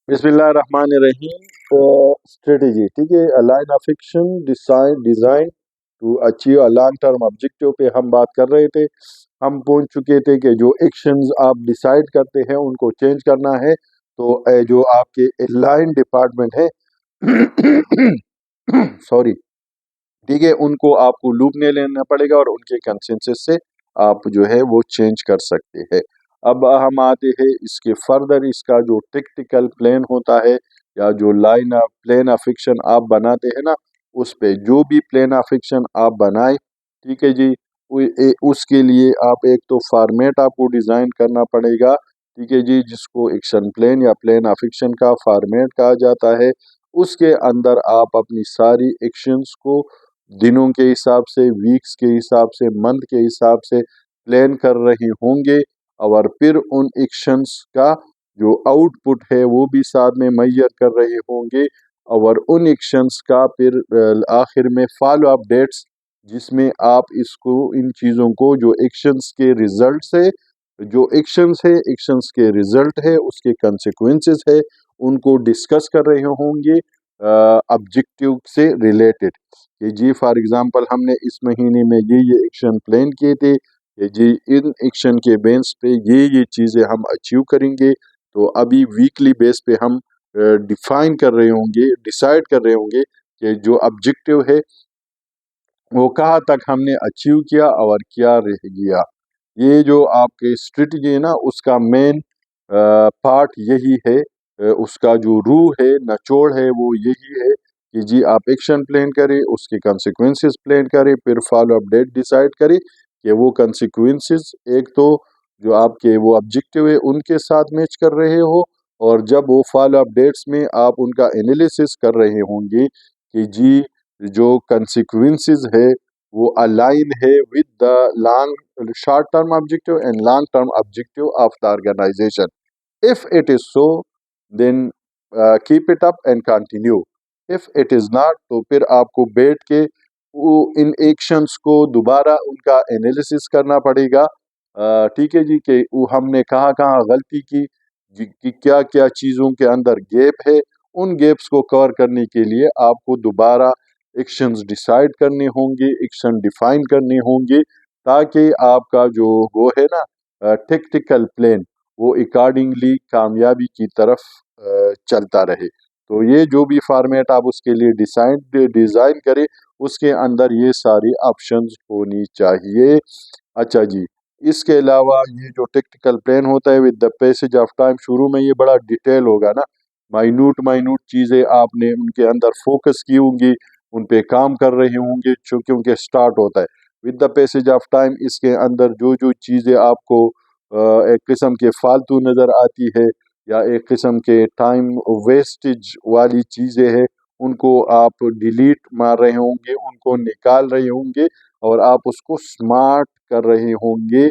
बिस्मिल्लाहिर्रहमानिर्रहीम। स्ट्रेटेजी, ठीक है। A line of action design to achieve a long term objective पे हम बात कर रहे थे। हम पहुंच चुके थे कि जो एक्शंस आप डिसाइड करते हैं उनको चेंज करना है। तो जो आपके लाइन डिपार्टमेंट है सॉरी, ठीक है, उनको आपको लूप में लेना पड़ेगा और उनके कंसेंसस से आप जो है वो चेंज कर सकते हैं। अब हम आते हैं इसके फर्दर, इसका जो टेक्टिकल प्लान होता है या जो लाइन प्लान ऑफ एक्शन आप बनाते हैं ना, उस पे जो भी प्लान ऑफ एक्शन आप बनाए, ठीक है जी, उसके लिए आप एक तो फॉर्मेट आपको डिज़ाइन करना पड़ेगा, ठीक है जी, जिसको एक्शन प्लान या प्लान ऑफ एक्शन का फॉर्मेट कहा जाता है। उसके अंदर आप अपनी सारी एक्शंस को दिनों के हिसाब से, वीक्स के हिसाब से, मंथ के हिसाब से प्लान कर रहे होंगे और फिर उन एक्शंस का जो आउटपुट है वो भी साथ में मैयर कर रहे होंगे और उन एक्शंस का फिर आखिर में फॉलो अप डेट्स, जिसमें आप इसको इन चीज़ों को जो एक्शंस के रिजल्ट है, जो एक्शंस है, एक्शंस के रिजल्ट है, उसके कंसिक्वेंसेस है, उनको डिस्कस कर रहे होंगे ऑब्जेक्टिव से रिलेटेड। कि जी फॉर एग्जांपल हमने इस महीने में ये एक्शन प्लान किए थे कि जी इन एक्शन के बेस पे ये चीज़ें हम अचीव करेंगे। तो अभी वीकली बेस पे हम डिफाइन कर रहे होंगे, डिसाइड कर रहे होंगे कि जो ऑब्जेक्टिव है वो कहाँ तक हमने अचीव किया और क्या रह गया। ये जो आपके स्ट्रेटजी है ना, उसका मेन पार्ट यही है। उसका जो रूह है, निचोड़ है, वो यही है कि जी आप एक्शन प्लान करें, उसके कंसिक्वेंसेस प्लान करें, फिर फॉलो अप डेट डिसाइड करें कि वो कंसिक्वेंसेस एक तो जो आपके वो ऑब्जेक्टिव है उनके साथ मैच कर रहे हो, और जब वो फॉलो अप डेट्स में आप उनका एनालिसिस कर रहे होंगे कि जी जो कंसिक्वेंसेस है वो अलाइन है with the long short term objective and long term objective of the organization. If it is so, then keep it up and continue. If it is not, तो फिर आपको बैठ के वो इन एक्शंस को दोबारा उनका एनालिसिस करना पड़ेगा। ठीक है जी, कि वो हमने कहाँ कहाँ गलती की, कि क्या क्या चीज़ों के अंदर गैप है। उन गैप्स को कवर करने के लिए आपको दोबारा एक्शंस डिसाइड करने होंगे, एक्शन डिफाइन करने होंगे, ताकि आपका जो वो है ना टेक्टिकल प्लान, वो अकॉर्डिंगली कामयाबी की तरफ चलता रहे। तो ये जो भी फॉर्मेट आप उसके लिए डिज़ाइन करें, उसके अंदर ये सारी ऑप्शंस होनी चाहिए। अच्छा जी, इसके अलावा ये जो टेक्टिकल प्लान होता है with the passage of time, शुरू में ये बड़ा डिटेल होगा ना, माइन्यूट माइन्यूट चीज़ें आपने उनके अंदर फोकस की होंगी, उन पे काम कर रहे होंगे, क्योंकि स्टार्ट होता है with the passage of time. इसके अंदर जो जो चीज़ें आपको एक किस्म के फालतू नज़र आती है या एक किस्म के टाइम वेस्टेज वाली चीज़ें हैं, उनको आप डिलीट मार रहे होंगे, उनको निकाल रहे होंगे और आप उसको स्मार्ट कर रहे होंगे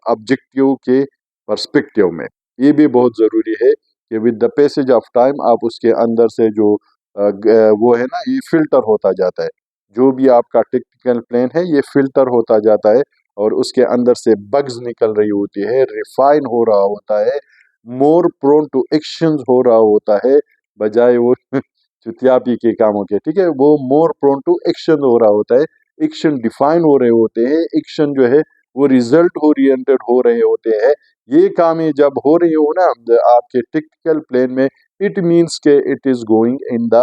ऑब्जेक्टिव के पर्सपेक्टिव में। ये भी बहुत ज़रूरी है कि with the passage of time आप उसके अंदर से जो वो है ना, ये फिल्टर होता जाता है। जो भी आपका टेक्निकल प्लान है ये फिल्टर होता जाता है और उसके अंदर से बग्स निकल रही होती है, रिफाइन हो रहा होता है, मोर प्रोन टू एक्शंस हो रहा होता है, बजाय वो चुतियापी के कामों के, ठीक है, वो मोर प्रोन टू एक्शन हो रहा होता है। एक्शन डिफाइन हो रहे होते हैं, एक्शन जो है वो रिजल्ट ओरिएंटेड हो रहे होते हैं। ये कामें जब हो रही हो ना आपके टेक्निकल प्लान में, इट मीन्स के it is going in the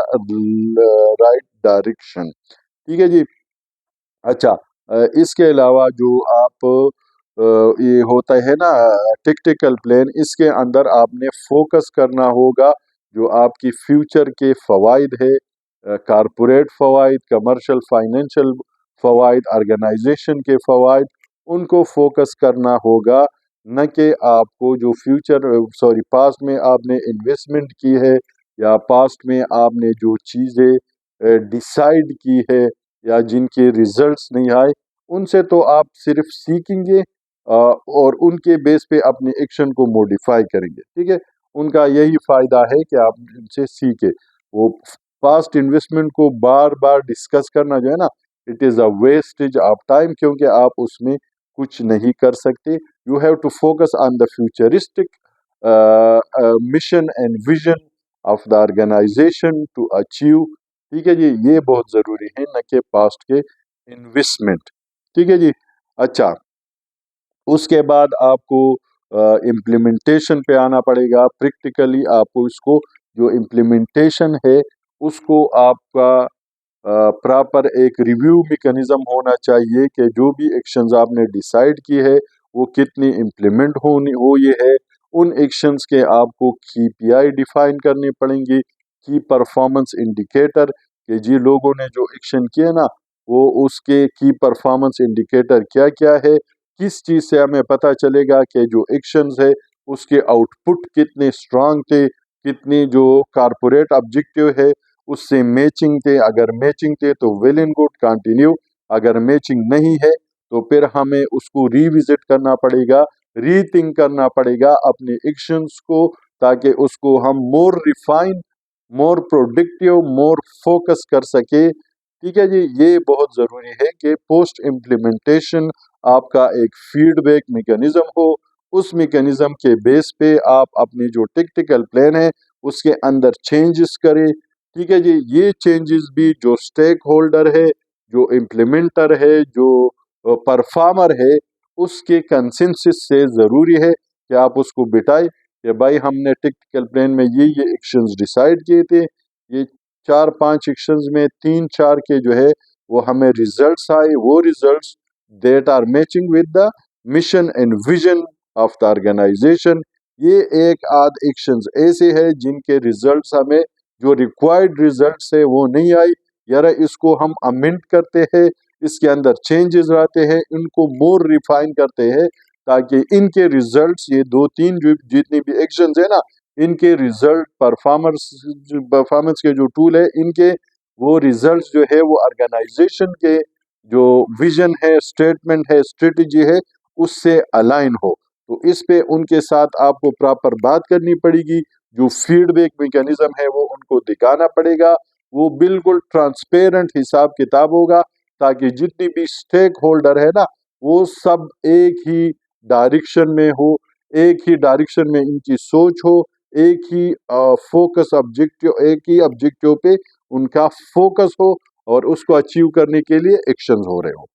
right direction. ठीक है जी। अच्छा, इसके अलावा जो आप ये होता है ना टेक्टिकल प्लान, इसके अंदर आपने फोकस करना होगा जो आपकी फ्यूचर के फ़वाइद है, कारपोरेट फ़वाइद, कमर्शियल फाइनेंशियल फ़वाइद, ऑर्गेनाइजेशन के फ़वाइद, उनको फोकस करना होगा। न कि आपको जो फ्यूचर सॉरी पास्ट में आपने इन्वेस्टमेंट की है या पास्ट में आपने जो चीज़ें डिसाइड की है या जिनके रिजल्ट्स नहीं आए, उनसे तो आप सिर्फ सीखेंगे और उनके बेस पे अपने एक्शन को मॉडिफाई करेंगे। ठीक है, उनका यही फ़ायदा है कि आप उनसे सीखे। वो पास्ट इन्वेस्टमेंट को बार बार डिस्कस करना जो है ना, it is a wastage of time, क्योंकि आप उसमें कुछ नहीं कर सकते। You have to focus on the futuristic mission and vision of the organisation to achieve. ठीक है जी, ये बहुत ज़रूरी है, न कि पास्ट के इन्वेस्टमेंट। ठीक है जी। अच्छा, उसके बाद आपको इम्प्लीमेंटेशन पे आना पड़ेगा। प्रैक्टिकली आपको इसको, जो इम्प्लीमेंटेशन है उसको आपका प्रॉपर एक रिव्यू मैकेनिज्म होना चाहिए कि जो भी एक्शंस आपने डिसाइड की है वो कितनी इम्प्लीमेंट होनी हो ये है। उन एक्शंस के आपको KPI डिफाइन करने पड़ेंगे, की परफॉर्मेंस इंडिकेटर, कि जी लोगों ने जो एक्शन किए ना वो उसके की परफॉर्मेंस इंडिकेटर क्या क्या है। किस चीज़ से हमें पता चलेगा कि जो एक्शंस है उसके आउटपुट कितने स्ट्रांग थे, कितनी जो कारपोरेट ऑब्जेक्टिव है उससे मैचिंग थे। अगर मैचिंग थे तो वेल एंड गुड, कंटिन्यू। अगर मैचिंग नहीं है तो फिर हमें उसको रिविजिट करना पड़ेगा, रीथिंक करना पड़ेगा अपने एक्शंस को, ताकि उसको हम more refine, more productive, more focus कर सके। ठीक है जी, ये बहुत ज़रूरी है कि पोस्ट इम्प्लीमेंटेशन आपका एक फीडबैक मैकेनिज्म हो। उस मैकेनिज्म के बेस पे आप अपनी जो टेक्टिकल प्लान है उसके अंदर चेंजेस करें। ठीक है जी, ये चेंजेस भी जो स्टेक होल्डर है, जो इम्प्लीमेंटर है, जो परफॉर्मर है, उसके कंसेंसस से ज़रूरी है कि आप उसको बिठाएं कि भाई हमने टेक्टिकल प्लान में ये एक्शंस डिसाइड किए थे, ये 4-5 एक्शंस में 3-4 के जो है वो हमें रिजल्ट्स आए, वो results that are matching with the mission and vision of the organisation. ये एक आध एक्शंस ऐसे हैं जिनके रिजल्ट्स हमें, जो रिक्वायर्ड रिजल्ट्स है वो नहीं आई, यार इसको हम अमेंड करते हैं, इसके अंदर चेंजेस लाते हैं, इनको मोर रिफाइन करते हैं, ताकि इनके रिजल्ट्स, ये 2-3 जो जितनी भी एक्शंस है ना, इनके रिजल्ट परफॉर्मेंस के जो टूल है इनके, वो रिजल्ट्स जो है वो ऑर्गेनाइजेशन के जो विजन है, स्टेटमेंट है, स्ट्रेटजी है, उससे अलाइन हो। तो इस पे उनके साथ आपको प्रॉपर बात करनी पड़ेगी। जो फीडबैक मैकेनिज्म है वो उनको दिखाना पड़ेगा, वो बिल्कुल ट्रांसपेरेंट हिसाब किताब होगा, ताकि जितनी भी स्टेक होल्डर है ना वो सब एक ही डायरेक्शन में हो, एक ही डायरेक्शन में इनकी सोच हो, एक ही फोकस ऑब्जेक्टिव, एक ही ऑब्जेक्टिव पे उनका फोकस हो और उसको अचीव करने के लिए एक्शंस हो रहे हो।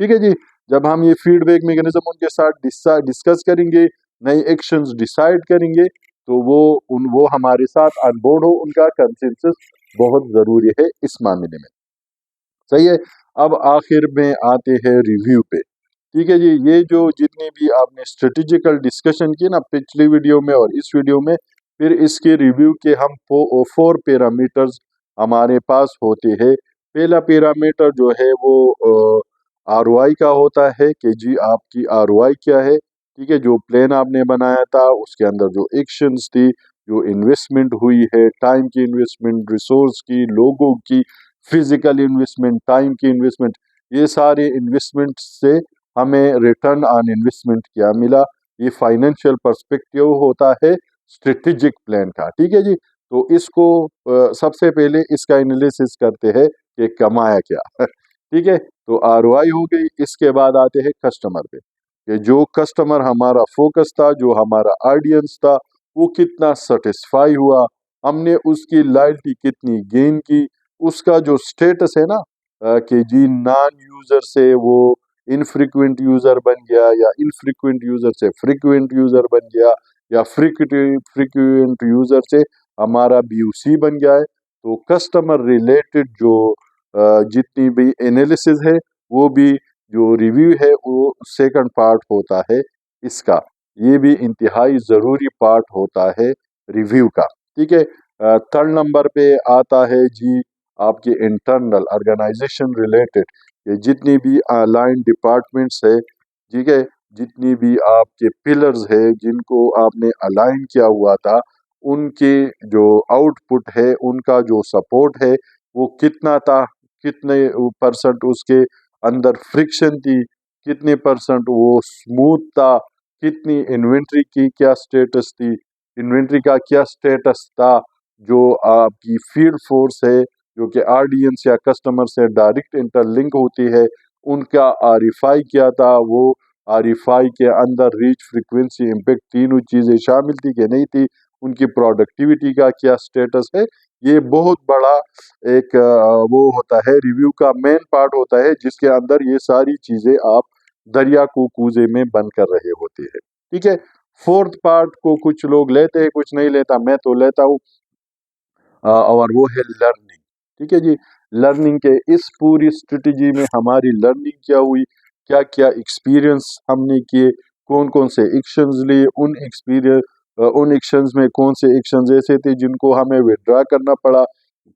ठीक है जी। जब हम ये फीडबैक मैकेनिज्म उनके साथ डिस्कस करेंगे, नए एक्शंस डिसाइड करेंगे, तो वो हमारे साथ ऑन बोर्ड हो, उनका कंसेंसस बहुत ज़रूरी है इस मामले में। सही है। अब आखिर में आते हैं रिव्यू पे। ठीक है जी, ये जो जितनी भी आपने स्ट्रेटेजिकल डिस्कशन की ना पिछली वीडियो में और इस वीडियो में, फिर इसके रिव्यू के हम 4 पैरामीटर्स हमारे पास होते हैं। पहला पैरामीटर जो है वो ROI का होता है कि जी आपकी ROI क्या है। ठीक है, जो प्लान आपने बनाया था उसके अंदर जो एक्शंस थी, जो इन्वेस्टमेंट हुई है, टाइम की इन्वेस्टमेंट, रिसोर्स की, लोगों की, फिजिकल इन्वेस्टमेंट, टाइम की इन्वेस्टमेंट, ये सारे इन्वेस्टमेंट से हमें रिटर्न ऑन इन्वेस्टमेंट क्या मिला। ये फाइनेंशियल पर्सपेक्टिव होता है स्ट्रेटेजिक प्लान का। ठीक है जी। तो इसको सबसे पहले इसका एनालिसिस करते हैं कि कमाया क्या। ठीक है, तो ROI हो गई। इसके बाद आते हैं कस्टमर पे, कि जो कस्टमर हमारा फोकस था, जो हमारा ऑडियंस था, वो कितना सेटिस्फाई हुआ, हमने उसकी लॉयल्टी कितनी गेन की, उसका जो स्टेटस है ना, कि जी नॉन यूजर से वो इनफ्रीक्वेंट यूजर बन गया, या इनफ्रीक्वेंट यूजर से फ्रीक्वेंट यूजर बन गया, या फ्रीक्वेंट यूजर से हमारा BUC बन गया है। तो कस्टमर रिलेटेड जो जितनी भी एनालिसिस है, वो भी जो रिव्यू है वो सेकंड पार्ट होता है इसका। ये भी इंतहाई ज़रूरी पार्ट होता है रिव्यू का। ठीक है। थर्ड नंबर पे आता है जी आपके इंटरनल ऑर्गेनाइजेशन रिलेटेड, ये जितनी भी लाइन डिपार्टमेंट्स है, ठीक है, जितनी भी आपके पिलर्स है जिनको आपने अलाइन किया हुआ था, उनके जो आउटपुट है, उनका जो सपोर्ट है वो कितना था, कितने परसेंट उसके अंदर फ्रिक्शन थी, कितने परसेंट वो स्मूथ था, कितनी इन्वेंट्री की क्या स्टेटस थी, इन्वेंट्री का क्या स्टेटस था, जो आपकी फील्ड फोर्स है, जो कि ऑडियंस या कस्टमर से डायरेक्ट इंटरलिंक होती है, उनका RFI क्या था, वो RFI के अंदर रीच, फ्रीक्वेंसी, इम्पैक्ट तीनों चीज़ें शामिल थी कि नहीं थी, उनकी प्रोडक्टिविटी का क्या स्टेटस है। ये बहुत बड़ा एक वो होता है, रिव्यू का मेन पार्ट होता है, जिसके अंदर ये सारी चीज़ें आप दरिया को कूजे में बंद कर रहे होते हैं। ठीक है। फोर्थ पार्ट को कुछ लोग लेते हैं, कुछ नहीं लेता, मैं तो लेता हूँ, और वो है लर्निंग। ठीक है जी। लर्निंग के इस पूरी स्ट्रेटजी में हमारी लर्निंग क्या हुई, क्या क्या एक्सपीरियंस हमने किए, कौन कौन से एक्शंस लिए, उन एक्शंस में कौन से एक्शंस ऐसे थे जिनको हमें विड्रा करना पड़ा,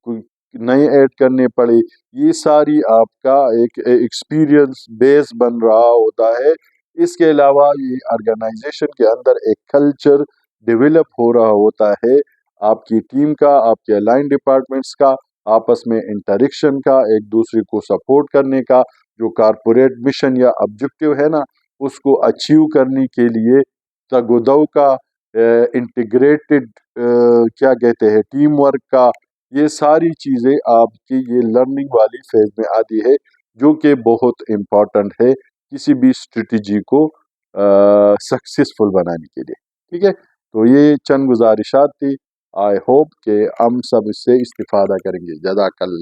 कोई नए ऐड करने पड़े। ये सारी आपका एक एक्सपीरियंस बेस बन रहा होता है। इसके अलावा ये ऑर्गेनाइजेशन के अंदर एक कल्चर डेवलप हो रहा होता है, आपकी टीम का, आपके अलाइन डिपार्टमेंट्स का, आपस में इंटरेक्शन का, एक दूसरे को सपोर्ट करने का, जो कारपोरेट मिशन या ऑब्जेक्टिव है ना, उसको अचीव करने के लिए तगोदौ का, इंटीग्रेटेड क्या कहते हैं, टीम वर्क का, ये सारी चीज़ें आपकी ये लर्निंग वाली फेज में आती है, जो कि बहुत इम्पोर्टेंट है किसी भी स्ट्रेटजी को सक्सेसफुल बनाने के लिए। ठीक है। तो ये चंद गुजारिशात थी। आई होप कि हम सब इससे इस्तिफादा करेंगे। जज़ाकल्लाह।